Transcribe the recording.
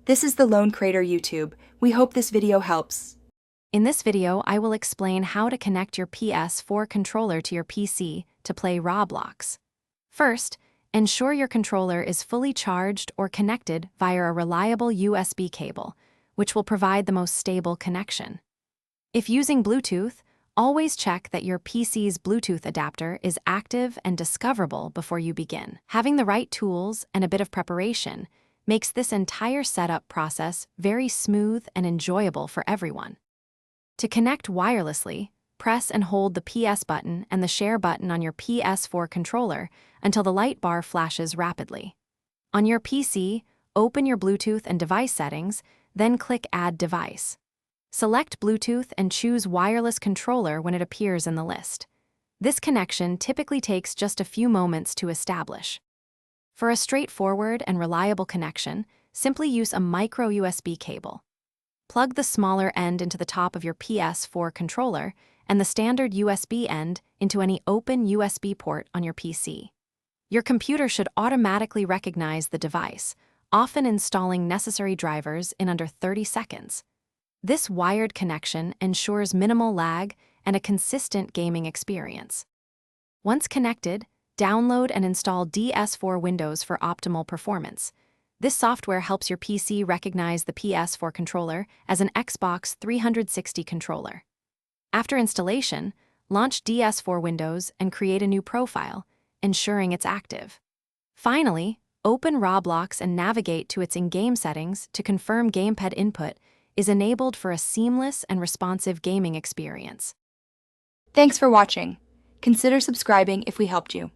This is the Lone Crater YouTube. We hope this video helps. In this video, I will explain how to connect your PS4 controller to your PC to play Roblox. First, ensure your controller is fully charged or connected via a reliable USB cable, which will provide the most stable connection. If using Bluetooth, always check that your PC's Bluetooth adapter is active and discoverable before you begin. Having the right tools and a bit of preparation makes this entire setup process very smooth and enjoyable for everyone. To connect wirelessly, press and hold the PS button and the share button on your PS4 controller until the light bar flashes rapidly. On your PC, open your Bluetooth and device settings, then click Add Device. Select Bluetooth and choose Wireless Controller when it appears in the list. This connection typically takes just a few moments to establish. For a straightforward and reliable connection, simply use a micro USB cable. Plug the smaller end into the top of your PS4 controller and the standard USB end into any open USB port on your PC. Your computer should automatically recognize the device, often installing necessary drivers in under 30 seconds. This wired connection ensures minimal lag and a consistent gaming experience. Once connected, download and install DS4 Windows for optimal performance. This software helps your PC recognize the PS4 controller as an Xbox 360 controller. After installation, launch DS4 Windows and create a new profile, ensuring it's active. Finally, open Roblox and navigate to its in-game settings to confirm gamepad input is enabled for a seamless and responsive gaming experience. Thanks for watching. Consider subscribing if we helped you.